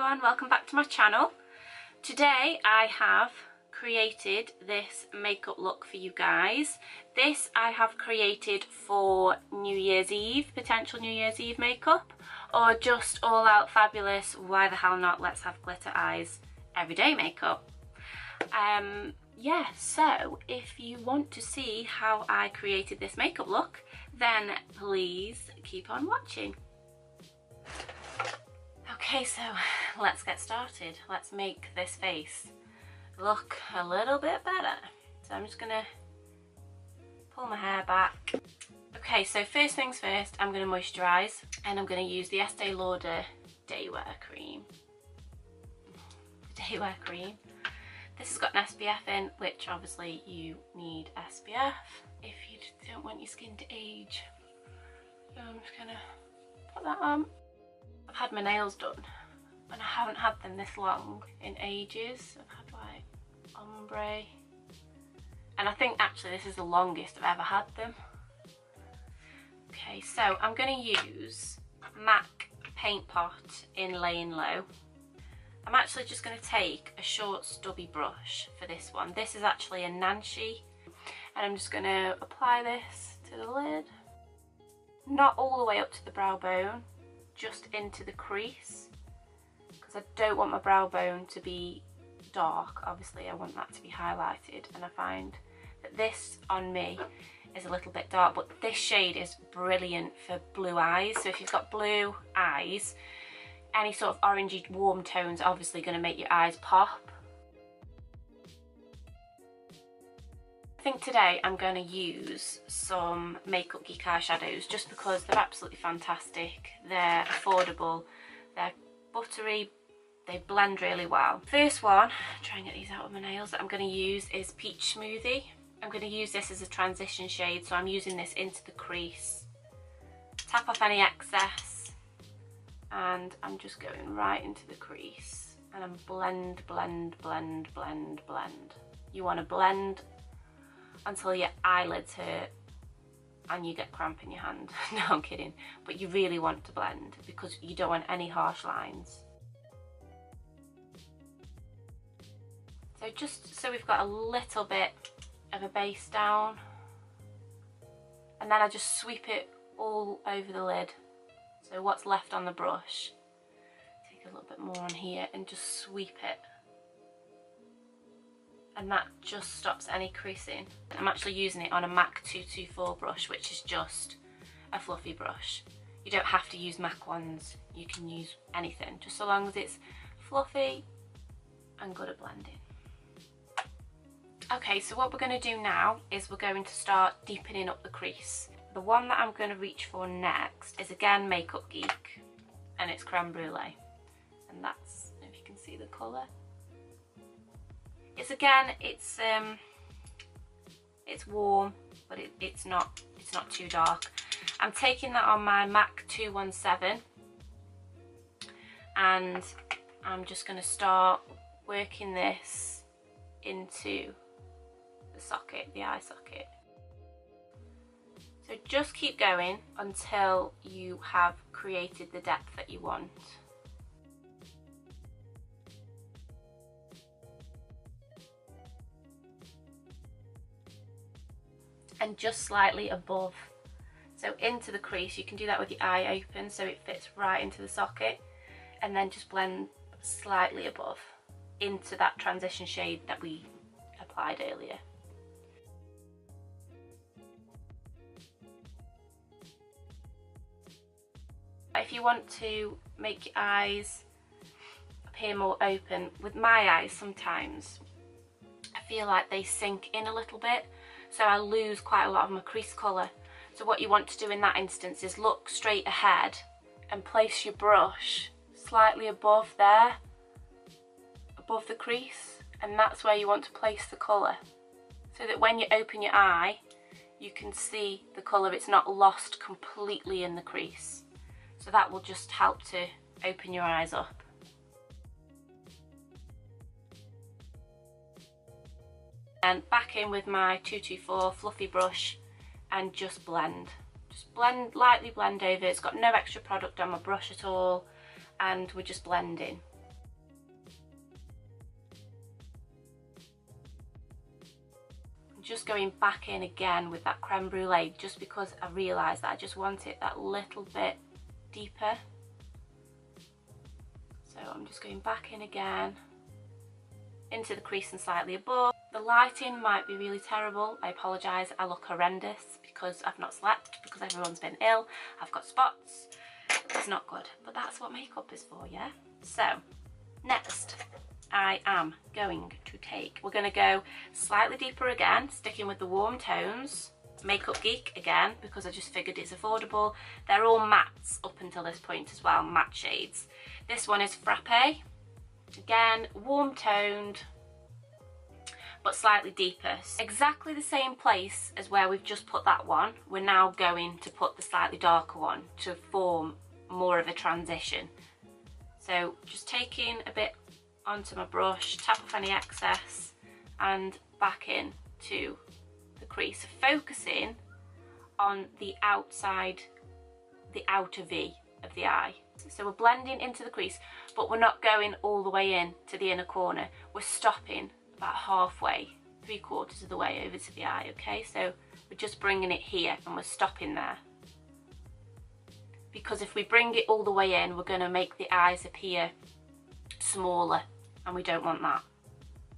everyone, welcome back to my channel. Today I have created this makeup look for you guys. This I have created for New Year's Eve, potential New Year's Eve makeup, or just all out fabulous, why the hell not, let's have glitter eyes everyday makeup. Yeah, so if you want to see how I created this makeup look, then please keep on watching. Okay, so let's get started. Let's make this face look a little bit better. So I'm just gonna pull my hair back. Okay, so first things first, I'm gonna moisturize and I'm gonna use the Estee Lauder Day Wear Cream. Day Wear Cream. This has got an SPF in, which obviously you need SPF if you don't want your skin to age. So I'm just gonna put that on. I've had my nails done and I haven't had them this long in ages. I've had like ombre, and I think actually this is the longest I've ever had them. Okay, so I'm going to use MAC Paint Pot in Laying Low. I'm actually just going to take a short stubby brush for this one. This is actually a Nancy, and I'm just going to apply this to the lid. Not all the way up to the brow bone, just into the crease, because I don't want my brow bone to be dark. Obviously I want that to be highlighted, and I find that this on me is a little bit dark, but this shade is brilliant for blue eyes. So if you've got blue eyes, any sort of orangey warm tones are obviously going to make your eyes pop. I think today I'm going to use some Makeup Geek eyeshadows just because they're absolutely fantastic, they're affordable, they're buttery, they blend really well. First one, try and get these out with my nails, that I'm going to use is Peach Smoothie. I'm going to use this as a transition shade, so I'm using this into the crease. Tap off any excess, and I'm just going right into the crease, and I'm blend, blend, blend, blend, blend. You want to blend until your eyelids hurt and you get cramp in your hand. No, I'm kidding, but you really want to blend because you don't want any harsh lines. So just so we've got a little bit of a base down, and then I just sweep it all over the lid. So what's left on the brush, take a little bit more on here and just sweep it. And that just stops any creasing. I'm actually using it on a MAC 224 brush, which is just a fluffy brush. You don't have to use MAC ones, you can use anything, just so long as it's fluffy and good at blending. Okay, so what we're going to do now is we're going to start deepening up the crease. The one that I'm going to reach for next is again Makeup Geek, and it's Creme Brulee. And that's, if you can see the colour. It's again, it's warm, but it's not too dark. I'm taking that on my MAC 217, and I'm just going to start working this into the socket, the eye socket. So just keep going until you have created the depth that you want. And just slightly above, so into the crease. You can do that with your eye open so it fits right into the socket, and then just blend slightly above into that transition shade that we applied earlier. If you want to make your eyes appear more open, with my eyes sometimes I feel like they sink in a little bit, so I lose quite a lot of my crease colour. So what you want to do in that instance is look straight ahead and place your brush slightly above there, above the crease, and that's where you want to place the colour, so that when you open your eye you can see the colour, it's not lost completely in the crease. So that will just help to open your eyes up. And back in with my 224 fluffy brush and just blend. Just blend, lightly blend over. It's got no extra product on my brush at all, and we're just blending. just going back in again with that creme brulee, just because I realised that I just want it that little bit deeper. So I'm just going back in again, into the crease and slightly above. The lighting might be really terrible, I apologise, I look horrendous because I've not slept, because everyone's been ill, I've got spots, it's not good, but that's what makeup is for, yeah? So, next, I am going to take, we're going to go slightly deeper again, sticking with the warm tones, Makeup Geek again, because I just figured it's affordable. They're all mattes up until this point as well, matte shades. This one is Frappe, again, warm toned, but slightly deeper. Exactly the same place as where we've just put that one, we're now going to put the slightly darker one to form more of a transition. So just taking a bit onto my brush, tap off any excess and back in to the crease, focusing on the outside, the outer V of the eye. So we're blending into the crease, but we're not going all the way in to the inner corner. We're stopping about halfway, 3/4 of the way over to the eye, okay? So we're just bringing it here and we're stopping there. Because if we bring it all the way in, we're going to make the eyes appear smaller, and we don't want that.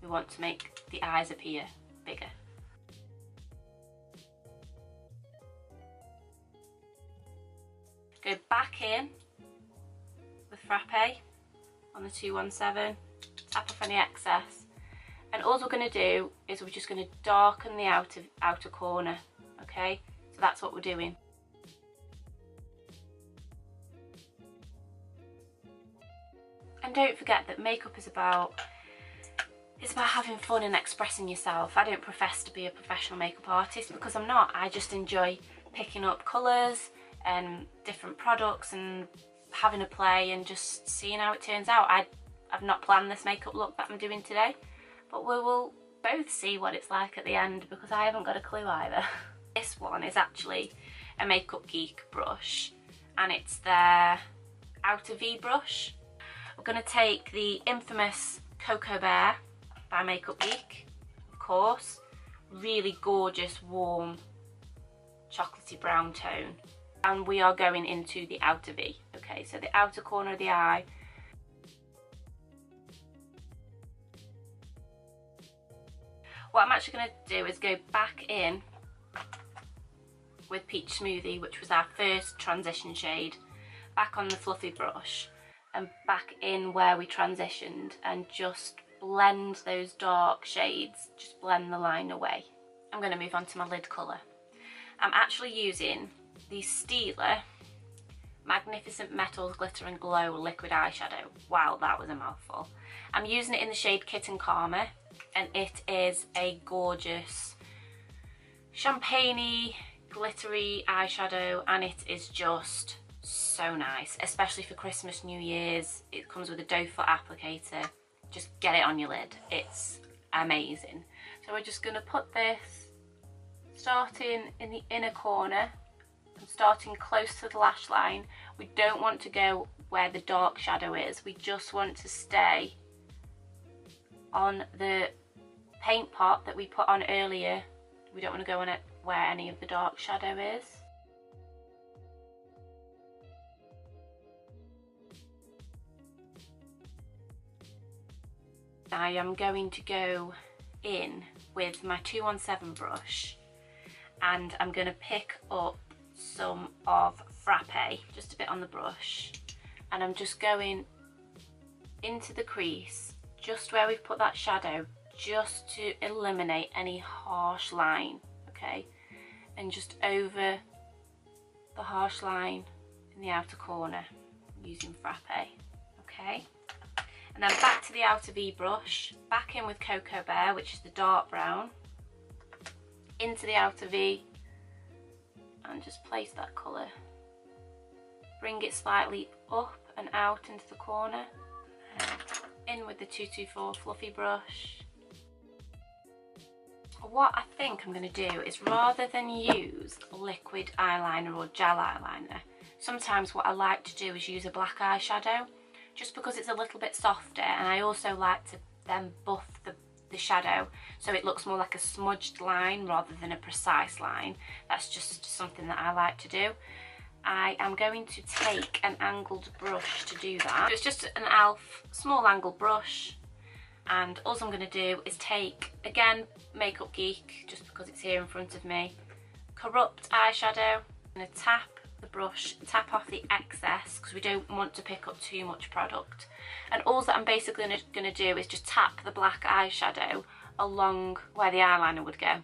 We want to make the eyes appear bigger. Go back in with Frappe on the 217, tap off any excess, and all we're going to do is we're just going to darken the outer corner, okay? So that's what we're doing. And don't forget that makeup is about having fun and expressing yourself. I don't profess to be a professional makeup artist because I'm not. I just enjoy picking up colours and different products and having a play and just seeing how it turns out. I've not planned this makeup look that I'm doing today, but we will both see what it's like at the end because I haven't got a clue either. This one is actually a Makeup Geek brush and it's their Outer V brush. We're going to take the infamous Cocoa Bear by Makeup Geek, of course. Really gorgeous, warm, chocolatey brown tone. And we are going into the outer V, okay? So the outer corner of the eye. What I'm actually going to do is go back in with Peach Smoothie, which was our first transition shade, back on the fluffy brush, and back in where we transitioned, and just blend those dark shades, just blend the line away. I'm going to move on to my lid colour. I'm actually using the Stila Magnificent Metals Glitter and Glow liquid eyeshadow. Wow, that was a mouthful. I'm using it in the shade Kitten Karma, and it is a gorgeous champagne-y, glittery eyeshadow, and it is just so nice, especially for Christmas, New Year's. It comes with a doe foot applicator. Just get it on your lid. It's amazing. So we're just going to put this starting in the inner corner and starting close to the lash line. We don't want to go where the dark shadow is. We just want to stay on the paint pot that we put on earlier. We don't want to go on it where any of the dark shadow is. I am going to go in with my 217 brush and I'm going to pick up some of Frappe, just a bit on the brush, and I'm just going into the crease, just where we've put that shadow, just to eliminate any harsh line, okay, and just over the harsh line in the outer corner using Frappe, okay. And then back to the outer V brush, back in with Cocoa Bear, which is the dark brown, into the outer V, and just place that colour. Bring it slightly up and out into the corner. In with the 224 fluffy brush. What I think I'm going to do is, rather than use liquid eyeliner or gel eyeliner, sometimes what I like to do is use a black eyeshadow, just because it's a little bit softer, and I also like to then buff the shadow so it looks more like a smudged line rather than a precise line. That's just something that I like to do. I am going to take an angled brush to do that. It's just an e.l.f. small angled brush, and all I'm going to do is take, again, Makeup Geek, just because it's here in front of me, Corrupt eyeshadow. I'm going to tap the brush, tap off the excess because we don't want to pick up too much product. And all that I'm basically going to do is just tap the black eyeshadow along where the eyeliner would go.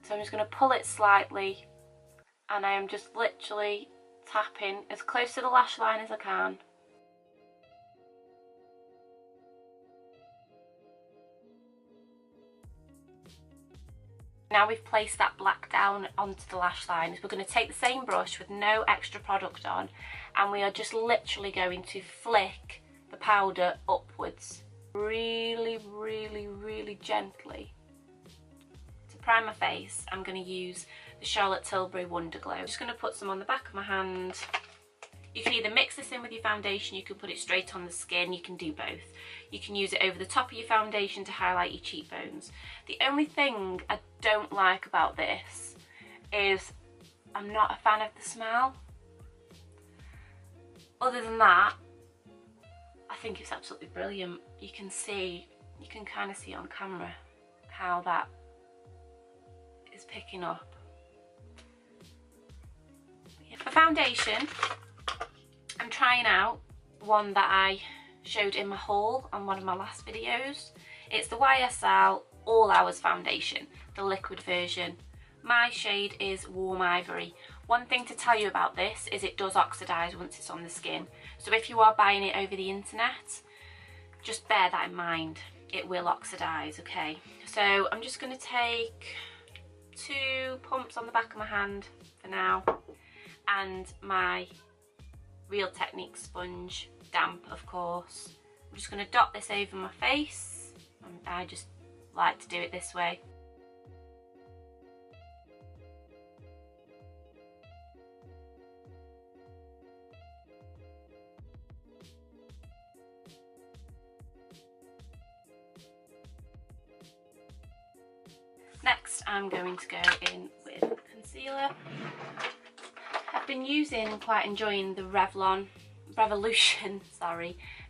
So I'm just going to pull it slightly, and I am just literally tapping as close to the lash line as I can. Now we've placed that black down onto the lash lines, we're going to take the same brush with no extra product on, and we are just literally going to flick the powder upwards really, really, really gently. To prime my face, I'm going to use the Charlotte Tilbury Wonder Glow. I'm just going to put some on the back of my hand. You can either mix this in with your foundation, you can put it straight on the skin, you can do both. You can use it over the top of your foundation to highlight your cheekbones. The only thing I don't like about this is I'm not a fan of the smell. Other than that, I think it's absolutely brilliant. You can kind of see on camera how that is picking up. For foundation, I'm trying out one that I showed in my haul on one of my last videos. It's the YSL All Hours foundation, the liquid version. My shade is Warm Ivory. One thing to tell you about this is it does oxidise once it's on the skin. So if you are buying it over the internet, just bear that in mind. It will oxidise, okay? So I'm just going to take 2 pumps on the back of my hand for now, and my Real Technique sponge, damp of course. I'm just going to dot this over my face, and I just like to do it this way. Next I'm going to go in with concealer. I've been quite enjoying the Revolution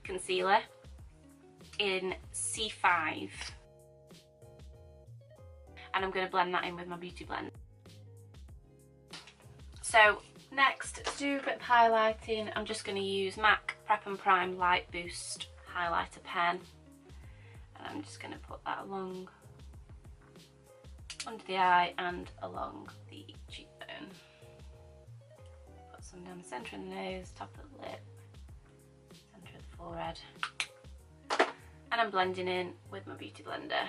concealer in C5, and I'm going to blend that in with my beauty blend. So next, to do a bit of highlighting, I'm just going to use MAC Prep and Prime Light Boost highlighter pen, and I'm just going to put that along under the eye and along the cheekbone. Put some down the centre of the nose, top of the lip, centre of the forehead, and I'm blending in with my beauty blender.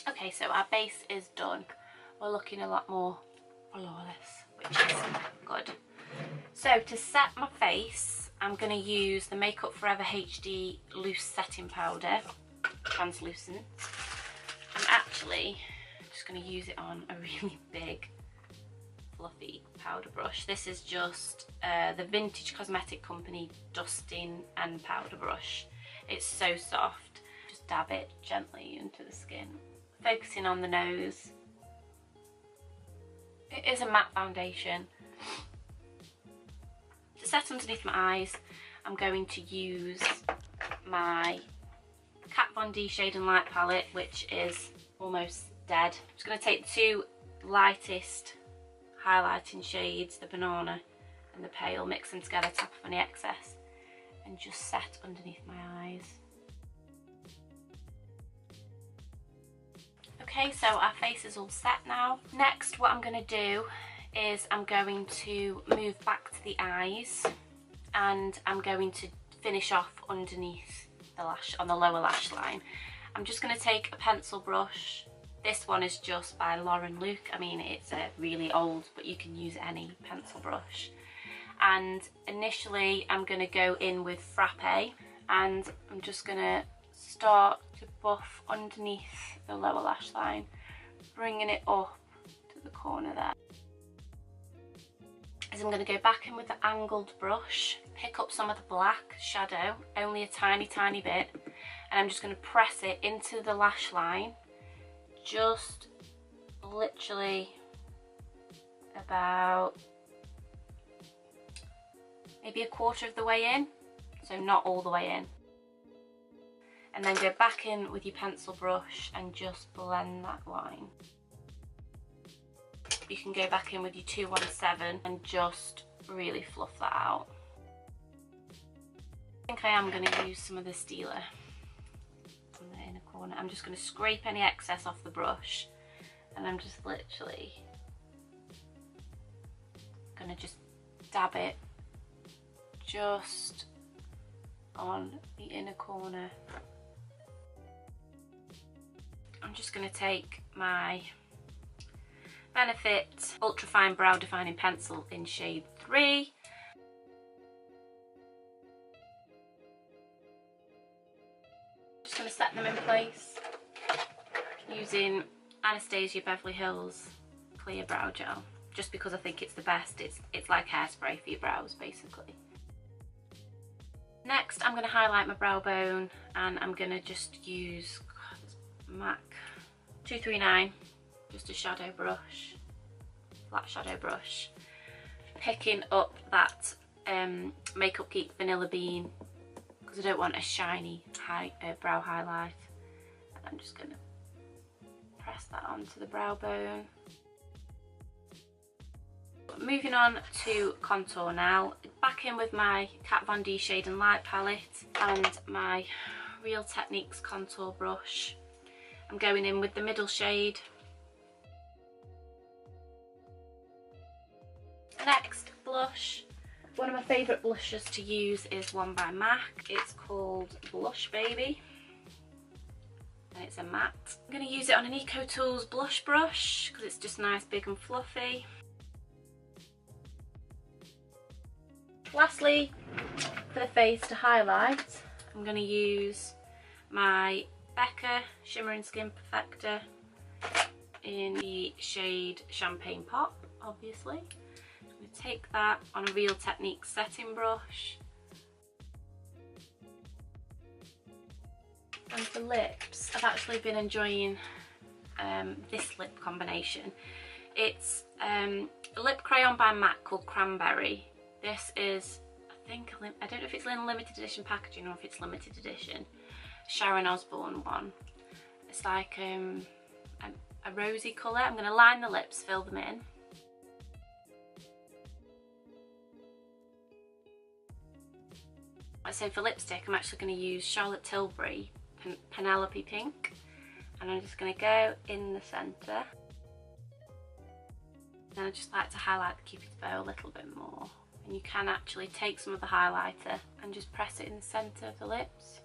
Okay, so our base is done. We're looking a lot more flawless, which is good. So to set my face, I'm going to use the Makeup Forever HD Loose Setting Powder, translucent. I'm actually just going to use it on a really big fluffy powder brush. This is just the Vintage Cosmetic Company dusting and powder brush. It's so soft. Just dab it gently into the skin, focusing on the nose. It is a matte foundation. To set underneath my eyes, I'm going to use my Kat Von D Shade and Light palette, which is almost dead. I'm just going to take the 2 lightest highlighting shades, the Banana and the Pale, mix them together, tap off any excess, and just set underneath my eyes. Okay, so our face is all set now. Next, what I'm going to do is I'm going to move back to the eyes, and I'm going to finish off underneath the lash, on the lower lash line. I'm just going to take a pencil brush. This one is just by Lauren Luke. I mean, it's really old, but you can use any pencil brush. And initially I'm going to go in with Frappe, and I'm just going to start to buff underneath the lower lash line, bringing it up to the corner there. As I'm going to go back in with the angled brush pick up some of the black shadow, only a tiny bit, and I'm just going to press it into the lash line, just literally about maybe a quarter of the way in, so not all the way in. And then go back in with your pencil brush and just blend that line. You can go back in with your 217 and just really fluff that out. I think I am going to use some of the Steeler on the inner corner. I'm just going to scrape any excess off the brush, and I'm just literally going to just dab it just on the inner corner. I'm just going to take my Benefit Ultra Fine Brow Defining Pencil in shade 3. Just going to set them in place using Anastasia Beverly Hills Clear Brow Gel, just because I think it's the best. It's like hairspray for your brows basically. Next I'm going to highlight my brow bone, and I'm going to just use MAC 239, just a shadow brush, flat shadow brush, picking up that Makeup Geek Vanilla Bean because I don't want a shiny brow highlight, and I'm just going to press that onto the brow bone. Moving on to contour now, back in with my Kat Von D Shade and Light palette and my Real Techniques contour brush. I'm going in with the middle shade. Next, blush. One of my favourite blushes to use is one by MAC. It's called Blush Baby, and it's a matte. I'm going to use it on an Eco Tools blush brush because it's just nice, big and fluffy. Lastly, for the face to highlight, I'm going to use my Becca Shimmering Skin Perfector in the shade Champagne Pop, obviously. I'm going to take that on a Real Techniques setting brush. And for lips, I've actually been enjoying this lip combination. It's a lip crayon by MAC called Cranberry. This is, I don't know if it's in limited edition packaging or if it's limited edition. Sharon Osbourne one. It's like a rosy colour. I'm going to line the lips, fill them in. So for lipstick, I'm actually going to use Charlotte Tilbury Penelope Pink, and I'm just going to go in the centre. Then I just like to highlight the Cupid's bow a little bit more. And you can actually take some of the highlighter and just press it in the centre of the lips.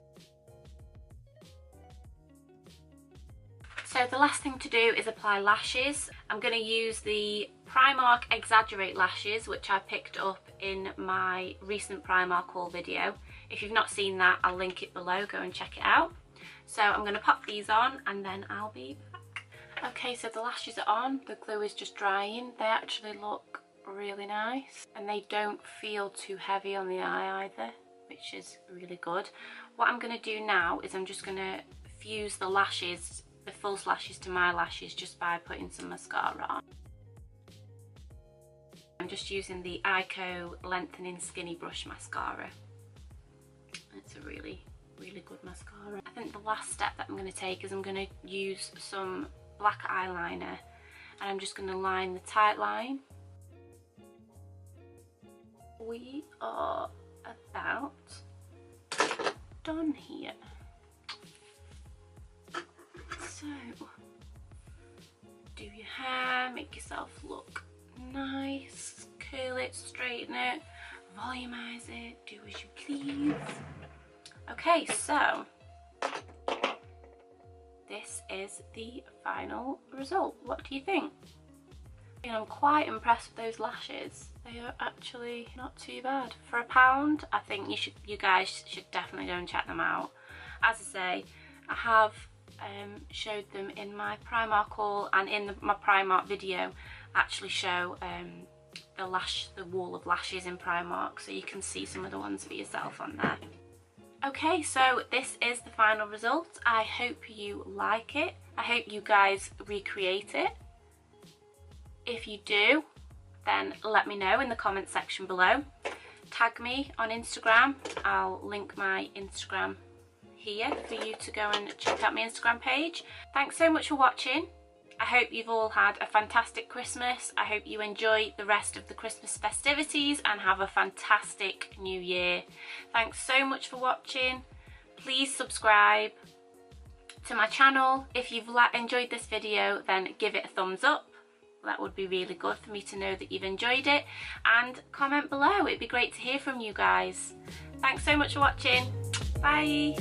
So the last thing to do is apply lashes. I'm going to use the Primark Exaggerate lashes, which I picked up in my recent Primark haul video. If you've not seen that, I'll link it below, go and check it out. So I'm going to pop these on and then I'll be back. Okay, so the lashes are on, the glue is just drying. They actually look really nice and they don't feel too heavy on the eye either, which is really good. What I'm going to do now is I'm just going to fuse the lashes, the false lashes, to my lashes just by putting some mascara on. I'm just using the Ico Lengthening Skinny Brush Mascara. It's a really good mascara. I think the last step that I'm going to take is I'm going to use some black eyeliner and I'm just going to line the tight line. We are about done here. So, do your hair, make yourself look nice, curl it, straighten it, volumize it, do as you please. Okay, so this is the final result. What do you think? I'm quite impressed with those lashes. They are actually not too bad. For £1, I think you guys should definitely go and check them out. As I say, I have showed them in my Primark haul, and in my Primark video actually show the wall of lashes in Primark, so you can see some of the ones for yourself on there. Okay, so this is the final result. I hope you like it. I hope you guys recreate it. If you do, then let me know in the comment section below. Tag me on Instagram. I'll link my Instagram here for you to go and check out my Instagram page. Thanks so much for watching. I hope you've all had a fantastic Christmas. I hope you enjoy the rest of the Christmas festivities and have a fantastic new year. Thanks so much for watching. Please subscribe to my channel. If you've enjoyed this video, then give it a thumbs up. That would be really good for me to know that you've enjoyed it. And comment below. It'd be great to hear from you guys. Thanks so much for watching. Bye.